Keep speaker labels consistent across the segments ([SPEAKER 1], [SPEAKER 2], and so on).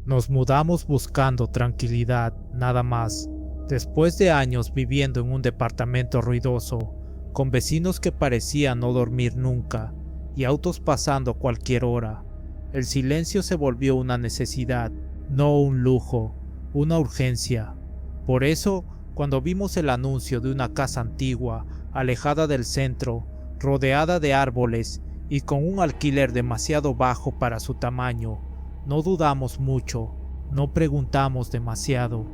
[SPEAKER 1] Nos mudamos buscando tranquilidad, nada más. Después de años viviendo en un departamento ruidoso, con vecinos que parecían no dormir nunca, y autos pasando a cualquier hora, el silencio se volvió una necesidad, no un lujo, una urgencia. Por eso, cuando vimos el anuncio de una casa antigua, alejada del centro, rodeada de árboles y con un alquiler demasiado bajo para su tamaño, no dudamos mucho, no preguntamos demasiado,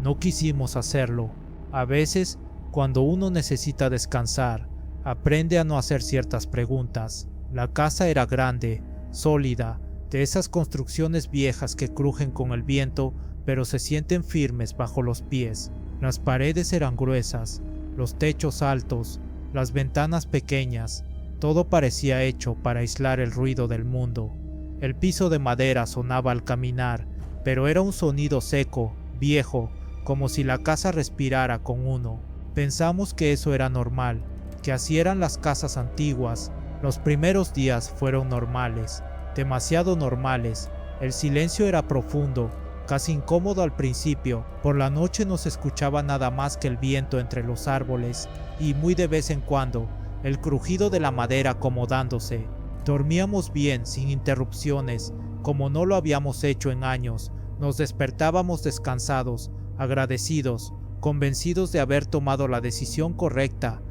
[SPEAKER 1] no quisimos hacerlo. A veces, cuando uno necesita descansar, aprende a no hacer ciertas preguntas. La casa era grande, sólida, de esas construcciones viejas que crujen con el viento, pero se sienten firmes bajo los pies. Las paredes eran gruesas, los techos altos, las ventanas pequeñas, todo parecía hecho para aislar el ruido del mundo. El piso de madera sonaba al caminar, pero era un sonido seco, viejo, como si la casa respirara con uno. Pensamos que eso era normal, que así eran las casas antiguas. Los primeros días fueron normales, demasiado normales. El silencio era profundo, casi incómodo al principio. Por la noche no se escuchaba nada más que el viento entre los árboles y, muy de vez en cuando, el crujido de la madera acomodándose. Dormíamos bien, sin interrupciones, como no lo habíamos hecho en años. Nos despertábamos descansados, agradecidos, convencidos de haber tomado la decisión correcta.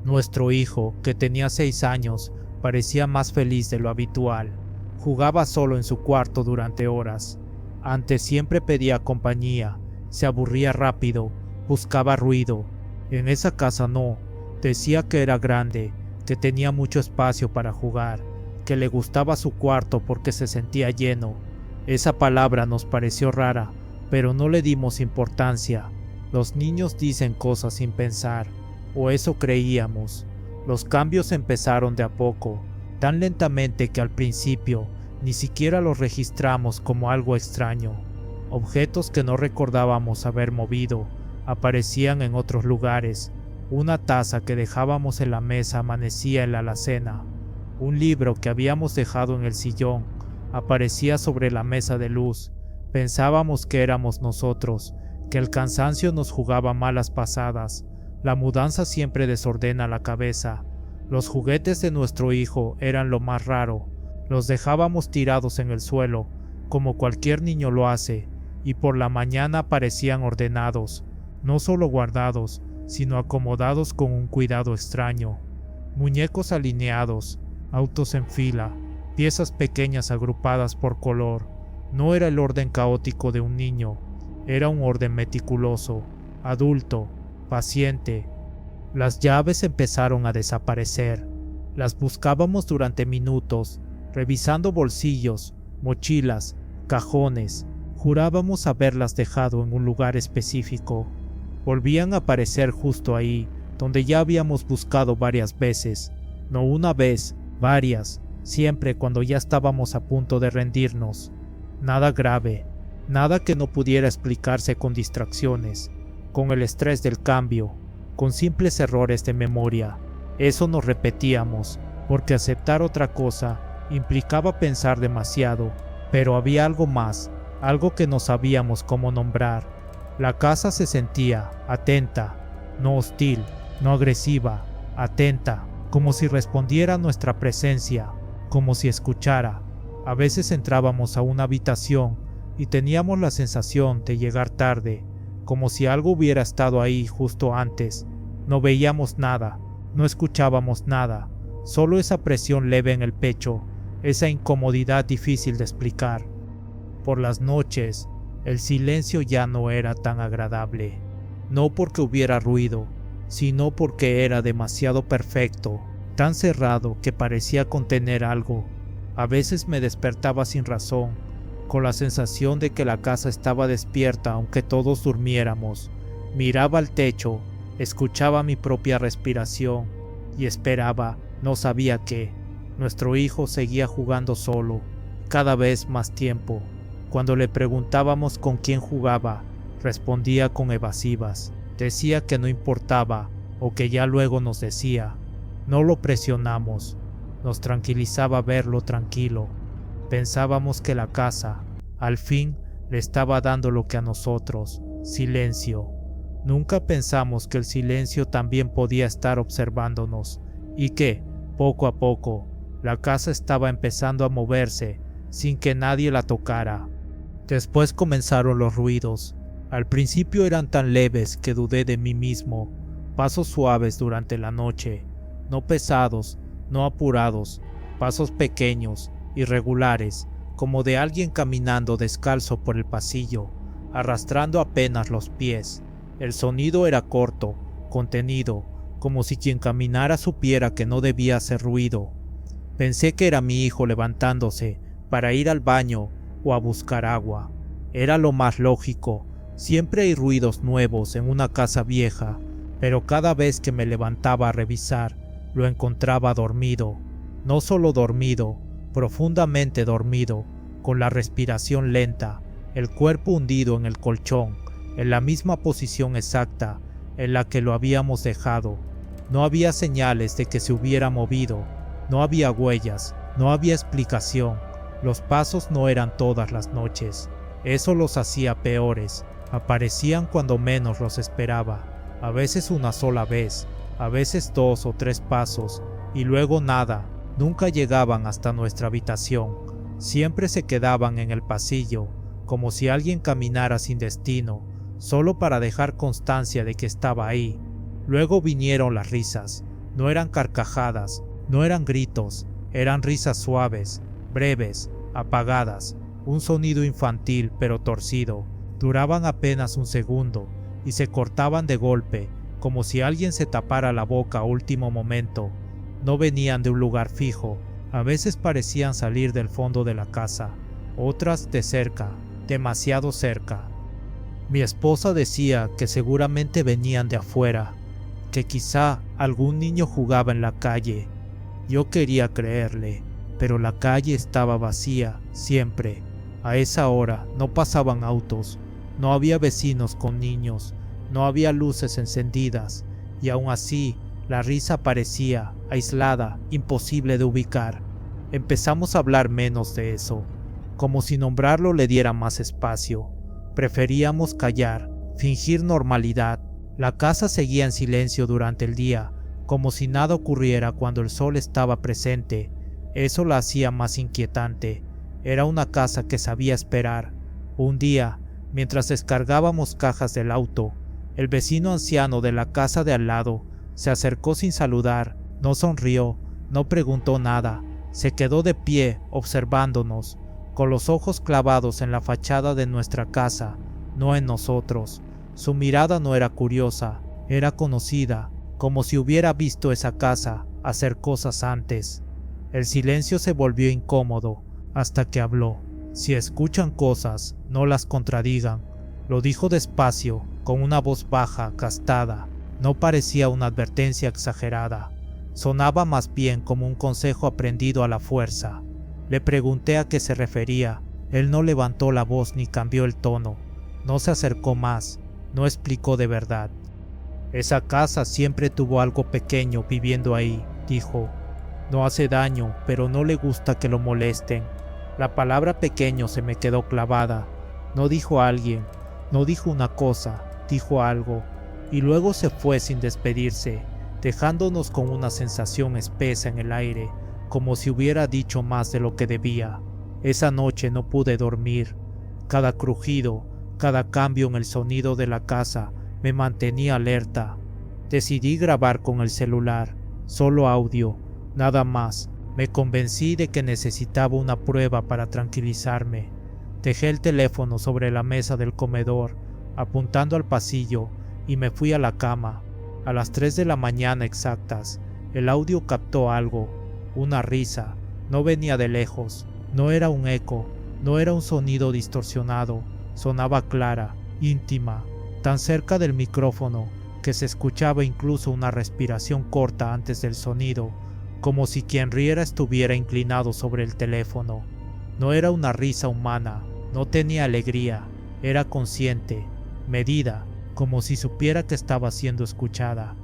[SPEAKER 1] Nuestro hijo, que tenía 6 años, parecía más feliz de lo habitual. Jugaba solo en su cuarto durante horas. Antes siempre pedía compañía, se aburría rápido, buscaba ruido. En esa casa no, decía que era grande, que tenía mucho espacio para jugar, que le gustaba su cuarto porque se sentía lleno. Esa palabra nos pareció rara, pero no le dimos importancia. Los niños dicen cosas sin pensar, o eso creíamos. Los cambios empezaron de a poco, tan lentamente que al principio ni siquiera los registramos como algo extraño. Objetos que no recordábamos haber movido aparecían en otros lugares. Una taza que dejábamos en la mesa amanecía en la alacena. Un libro que habíamos dejado en el sillón aparecía sobre la mesa de luz. Pensábamos que éramos nosotros, que el cansancio nos jugaba malas pasadas. La mudanza siempre desordena la cabeza. Los juguetes de nuestro hijo eran lo más raro. Los dejábamos tirados en el suelo, como cualquier niño lo hace, y por la mañana parecían ordenados, no solo guardados, sino acomodados con un cuidado extraño. Muñecos alineados, autos en fila, piezas pequeñas agrupadas por color. No era el orden caótico de un niño, era un orden meticuloso, adulto, paciente. Las llaves empezaron a desaparecer. Las buscábamos durante minutos, revisando bolsillos, mochilas, cajones. Jurábamos haberlas dejado en un lugar específico. Volvían a aparecer justo ahí, donde ya habíamos buscado varias veces. No una vez, varias, siempre cuando ya estábamos a punto de rendirnos. Nada grave, nada que no pudiera explicarse con distracciones, con el estrés del cambio, con simples errores de memoria. Eso nos repetíamos, porque aceptar otra cosa implicaba pensar demasiado, pero había algo más, algo que no sabíamos cómo nombrar. La casa se sentía atenta, no hostil, no agresiva, atenta, como si respondiera a nuestra presencia, como si escuchara. A veces entrábamos a una habitación y teníamos la sensación de llegar tarde, como si algo hubiera estado ahí justo antes. No veíamos nada, no escuchábamos nada, solo esa presión leve en el pecho, esa incomodidad difícil de explicar. Por las noches, el silencio ya no era tan agradable, no porque hubiera ruido, sino porque era demasiado perfecto, tan cerrado que parecía contener algo. A veces me despertaba sin razón, con la sensación de que la casa estaba despierta aunque todos durmiéramos. Miraba al techo, escuchaba mi propia respiración y esperaba, no sabía qué. Nuestro hijo seguía jugando solo, cada vez más tiempo. Cuando le preguntábamos con quién jugaba, respondía con evasivas. Decía que no importaba, o que ya luego nos decía. No lo presionamos, nos tranquilizaba verlo tranquilo. Pensábamos que la casa, al fin, le estaba dando lo que a nosotros, silencio. Nunca pensamos que el silencio también podía estar observándonos y que, poco a poco, la casa estaba empezando a moverse sin que nadie la tocara. Después comenzaron los ruidos. Al principio eran tan leves que dudé de mí mismo. Pasos suaves durante la noche, no pesados, no apurados, pasos pequeños, irregulares, como de alguien caminando descalzo por el pasillo, arrastrando apenas los pies. El sonido era corto, contenido, como si quien caminara supiera que no debía hacer ruido. Pensé que era mi hijo levantándose para ir al baño o a buscar agua. Era lo más lógico. Siempre hay ruidos nuevos en una casa vieja, pero cada vez que me levantaba a revisar, lo encontraba dormido. No solo dormido, profundamente dormido, con la respiración lenta, el cuerpo hundido en el colchón, en la misma posición exacta en la que lo habíamos dejado. No había señales de que se hubiera movido, no había huellas, no había explicación. Los pasos no eran todas las noches. Eso los hacía peores. Aparecían cuando menos los esperaba, a veces una sola vez, a veces 2 o 3 pasos, y luego nada. Nunca llegaban hasta nuestra habitación. Siempre se quedaban en el pasillo, como si alguien caminara sin destino, solo para dejar constancia de que estaba ahí. Luego vinieron las risas. No eran carcajadas, no eran gritos, eran risas suaves, breves, apagadas, un sonido infantil pero torcido. Duraban apenas un segundo y se cortaban de golpe, como si alguien se tapara la boca a último momento. No venían de un lugar fijo, a veces parecían salir del fondo de la casa, otras de cerca, demasiado cerca. Mi esposa decía que seguramente venían de afuera, que quizá algún niño jugaba en la calle. Yo quería creerle, pero la calle estaba vacía, siempre. A esa hora no pasaban autos, no había vecinos con niños, no había luces encendidas, y aún así la risa parecía aislada, imposible de ubicar. Empezamos a hablar menos de eso, como si nombrarlo le diera más espacio. Preferíamos callar, fingir normalidad. La casa seguía en silencio durante el día, como si nada ocurriera cuando el sol estaba presente. Eso la hacía más inquietante. Era una casa que sabía esperar. Un día, mientras descargábamos cajas del auto, el vecino anciano de la casa de al lado se acercó sin saludar, no sonrió, no preguntó nada. Se quedó de pie observándonos, con los ojos clavados en la fachada de nuestra casa, no en nosotros. Su mirada no era curiosa, era conocida, como si hubiera visto esa casa hacer cosas antes. El silencio se volvió incómodo hasta que habló. Si escuchan cosas, no las contradigan. Lo dijo despacio, con una voz baja, gastada. No parecía una advertencia exagerada. Sonaba más bien como un consejo aprendido a la fuerza. Le pregunté a qué se refería. Él no levantó la voz ni cambió el tono. No se acercó más. No explicó de verdad. Esa casa siempre tuvo algo pequeño viviendo ahí, dijo. No hace daño, pero no le gusta que lo molesten. La palabra pequeño se me quedó clavada. No dijo alguien, no dijo una cosa, dijo algo, y luego se fue sin despedirse, dejándonos con una sensación espesa en el aire, como si hubiera dicho más de lo que debía. Esa noche no pude dormir. Cada crujido, cada cambio en el sonido de la casa me mantenía alerta. Decidí grabar con el celular, solo audio, nada más. Me convencí de que necesitaba una prueba para tranquilizarme. Dejé el teléfono sobre la mesa del comedor, apuntando al pasillo, y me fui a la cama. A las 3 de la mañana exactas, el audio captó algo, una risa. No venía de lejos, no era un eco, no era un sonido distorsionado, sonaba clara, íntima, tan cerca del micrófono que se escuchaba incluso una respiración corta antes del sonido, como si quien riera estuviera inclinado sobre el teléfono. No era una risa humana, no tenía alegría, era consciente, medida, como si supiera que estaba siendo escuchada.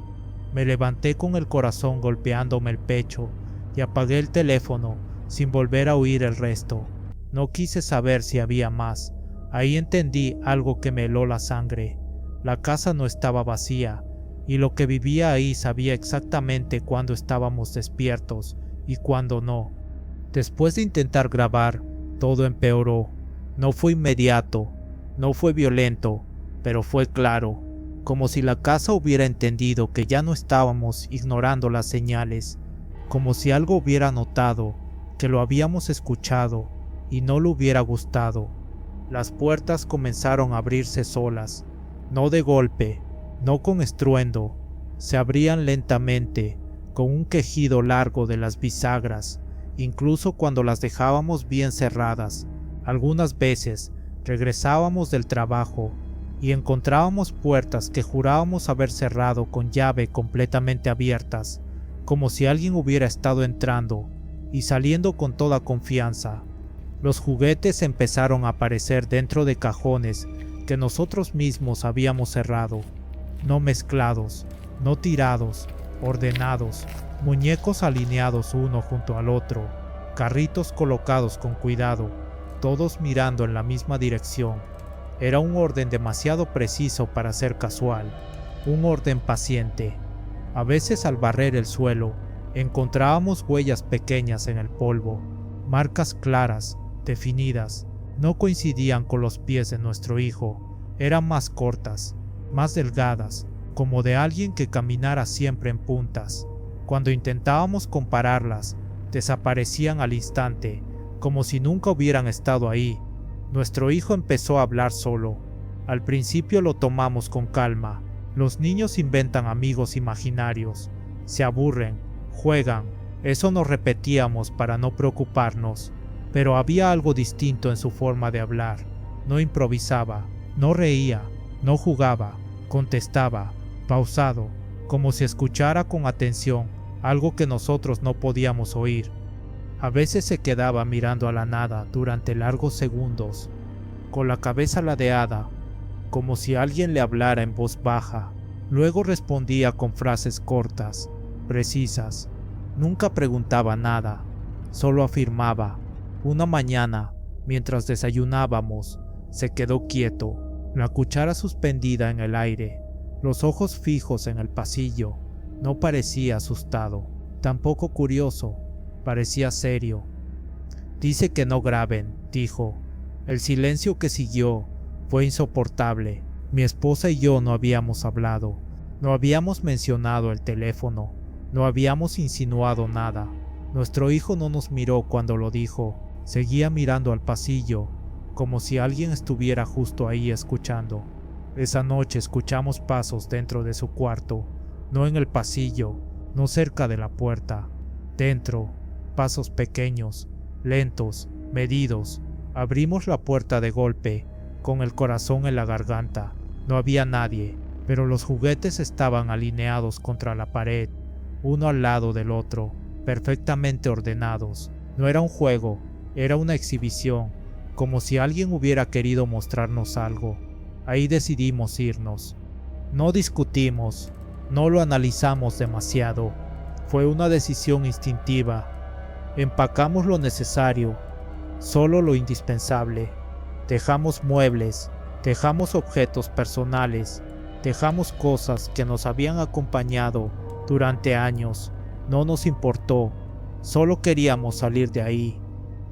[SPEAKER 1] Me levanté con el corazón golpeándome el pecho y apagué el teléfono sin volver a oír el resto. No quise saber si había más. Ahí entendí algo que me heló la sangre. La casa no estaba vacía, y lo que vivía ahí sabía exactamente cuándo estábamos despiertos y cuándo no. Después de intentar grabar, todo empeoró. No fue inmediato, no fue violento, pero fue claro, como si la casa hubiera entendido que ya no estábamos ignorando las señales, como si algo hubiera notado que lo habíamos escuchado y no le hubiera gustado. Las puertas comenzaron a abrirse solas, no de golpe, no con estruendo, se abrían lentamente, con un quejido largo de las bisagras, incluso cuando las dejábamos bien cerradas. Algunas veces regresábamos del trabajo y encontrábamos puertas que jurábamos haber cerrado con llave completamente abiertas, como si alguien hubiera estado entrando y saliendo con toda confianza. Los juguetes empezaron a aparecer dentro de cajones que nosotros mismos habíamos cerrado, no mezclados, no tirados, ordenados, muñecos alineados uno junto al otro, carritos colocados con cuidado, todos mirando en la misma dirección. Era un orden demasiado preciso para ser casual, un orden paciente. A veces al barrer el suelo, encontrábamos huellas pequeñas en el polvo, marcas claras, definidas, no coincidían con los pies de nuestro hijo, eran más cortas, más delgadas, como de alguien que caminara siempre en puntas. Cuando intentábamos compararlas, desaparecían al instante, como si nunca hubieran estado ahí. Nuestro hijo empezó a hablar solo. Al principio lo tomamos con calma. Los niños inventan amigos imaginarios, se aburren, juegan. Eso nos repetíamos para no preocuparnos, pero había algo distinto en su forma de hablar. No improvisaba, no reía, no jugaba, contestaba, pausado, como si escuchara con atención algo que nosotros no podíamos oír. A veces se quedaba mirando a la nada durante largos segundos, con la cabeza ladeada, como si alguien le hablara en voz baja. Luego respondía con frases cortas, precisas. Nunca preguntaba nada, solo afirmaba. Una mañana, mientras desayunábamos, se quedó quieto, la cuchara suspendida en el aire, los ojos fijos en el pasillo. No parecía asustado, tampoco curioso, parecía serio. Dice que no graben, dijo. El silencio que siguió fue insoportable. Mi esposa y yo no habíamos hablado, no habíamos mencionado el teléfono, no habíamos insinuado nada. Nuestro hijo no nos miró cuando lo dijo, seguía mirando al pasillo, como si alguien estuviera justo ahí escuchando. Esa noche escuchamos pasos dentro de su cuarto, no en el pasillo, no cerca de la puerta, dentro, pasos pequeños, lentos, medidos. Abrimos la puerta de golpe, con el corazón en la garganta. No había nadie, pero los juguetes estaban alineados contra la pared, uno al lado del otro, perfectamente ordenados. No era un juego, era una exhibición, como si alguien hubiera querido mostrarnos algo. Ahí decidimos irnos. No discutimos, no lo analizamos demasiado. Fue una decisión instintiva. Empacamos lo necesario, solo lo indispensable. Dejamos muebles, dejamos objetos personales, dejamos cosas que nos habían acompañado durante años. No nos importó, solo queríamos salir de ahí.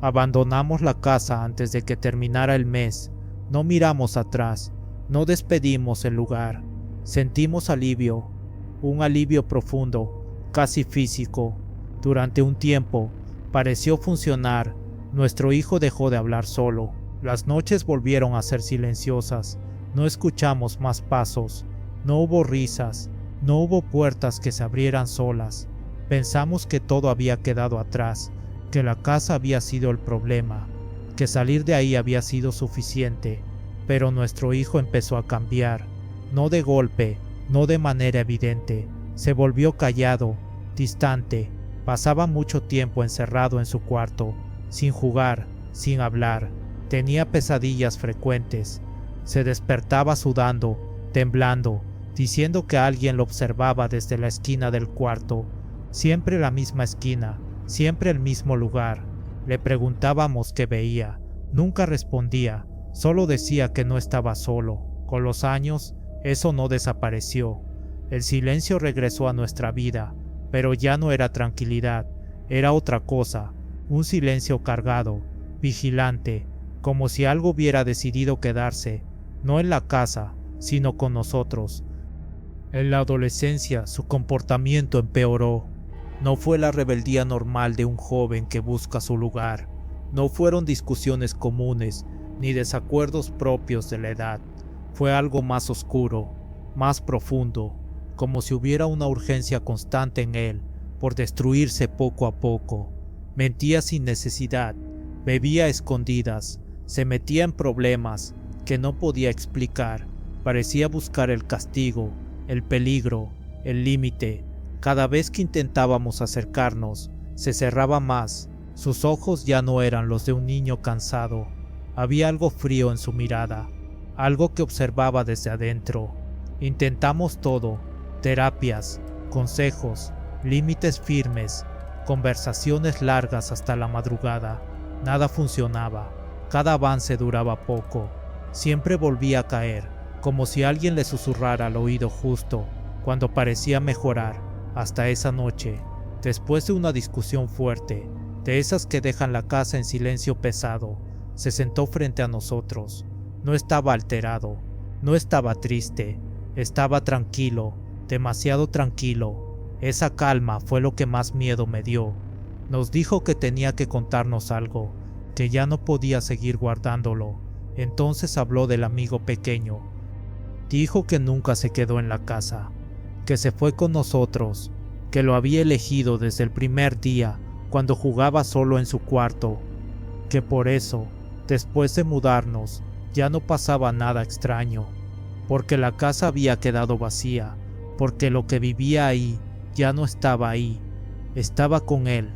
[SPEAKER 1] Abandonamos la casa antes de que terminara el mes. No miramos atrás, no despedimos el lugar. Sentimos alivio, un alivio profundo, casi físico. Durante un tiempo, pareció funcionar. Nuestro hijo dejó de hablar solo. Las noches volvieron a ser silenciosas. No escuchamos más pasos. No hubo risas. No hubo puertas que se abrieran solas. Pensamos que todo había quedado atrás, que la casa había sido el problema, que salir de ahí había sido suficiente. Pero nuestro hijo empezó a cambiar. No de golpe, no de manera evidente. Se volvió callado, distante. Pasaba mucho tiempo encerrado en su cuarto, sin jugar, sin hablar. Tenía pesadillas frecuentes. Se despertaba sudando, temblando, diciendo que alguien lo observaba desde la esquina del cuarto. Siempre la misma esquina, siempre el mismo lugar. Le preguntábamos qué veía. Nunca respondía, solo decía que no estaba solo. Con los años, eso no desapareció. El silencio regresó a nuestra vida, pero ya no era tranquilidad, era otra cosa, un silencio cargado, vigilante, como si algo hubiera decidido quedarse, no en la casa, sino con nosotros. En la adolescencia su comportamiento empeoró. No fue la rebeldía normal de un joven que busca su lugar. No fueron discusiones comunes, ni desacuerdos propios de la edad. Fue algo más oscuro, más profundo, como si hubiera una urgencia constante en él, por destruirse poco a poco. Mentía sin necesidad, bebía a escondidas, se metía en problemas que no podía explicar. Parecía buscar el castigo, el peligro, el límite. Cada vez que intentábamos acercarnos, se cerraba más. Sus ojos ya no eran los de un niño cansado. Había algo frío en su mirada, algo que observaba desde adentro. Intentamos todo, terapias, consejos, límites firmes, conversaciones largas hasta la madrugada. Nada funcionaba, cada avance duraba poco. Siempre volvía a caer, como si alguien le susurrara al oído justo, cuando parecía mejorar. Hasta esa noche, después de una discusión fuerte, de esas que dejan la casa en silencio pesado, se sentó frente a nosotros. No estaba alterado, no estaba triste, estaba tranquilo, demasiado tranquilo. Esa calma fue lo que más miedo me dio. Nos dijo que tenía que contarnos algo, que ya no podía seguir guardándolo. Entonces habló del amigo pequeño. Dijo que nunca se quedó en la casa, que se fue con nosotros, que lo había elegido desde el primer día cuando jugaba solo en su cuarto, que por eso, después de mudarnos, ya no pasaba nada extraño, porque la casa había quedado vacía, porque lo que vivía ahí ya no estaba ahí, estaba con él.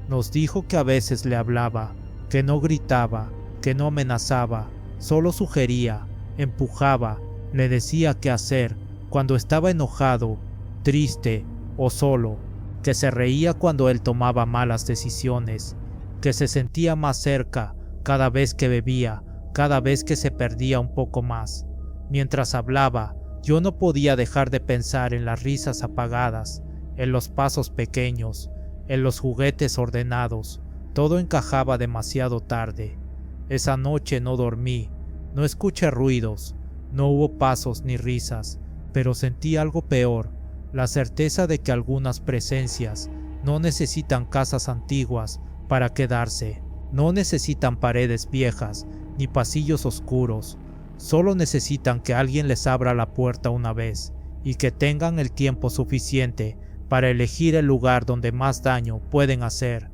[SPEAKER 1] Nos dijo que a veces le hablaba, que no gritaba, que no amenazaba, solo sugería, empujaba, le decía qué hacer cuando estaba enojado, triste o solo, que se reía cuando él tomaba malas decisiones, que se sentía más cerca cada vez que bebía, cada vez que se perdía un poco más. Mientras hablaba, yo no podía dejar de pensar en las risas apagadas, en los pasos pequeños, en los juguetes ordenados. Todo encajaba demasiado tarde. Esa noche no dormí, no escuché ruidos, no hubo pasos ni risas, pero sentí algo peor, la certeza de que algunas presencias no necesitan casas antiguas para quedarse, no necesitan paredes viejas ni pasillos oscuros, solo necesitan que alguien les abra la puerta una vez y que tengan el tiempo suficiente para elegir el lugar donde más daño pueden hacer.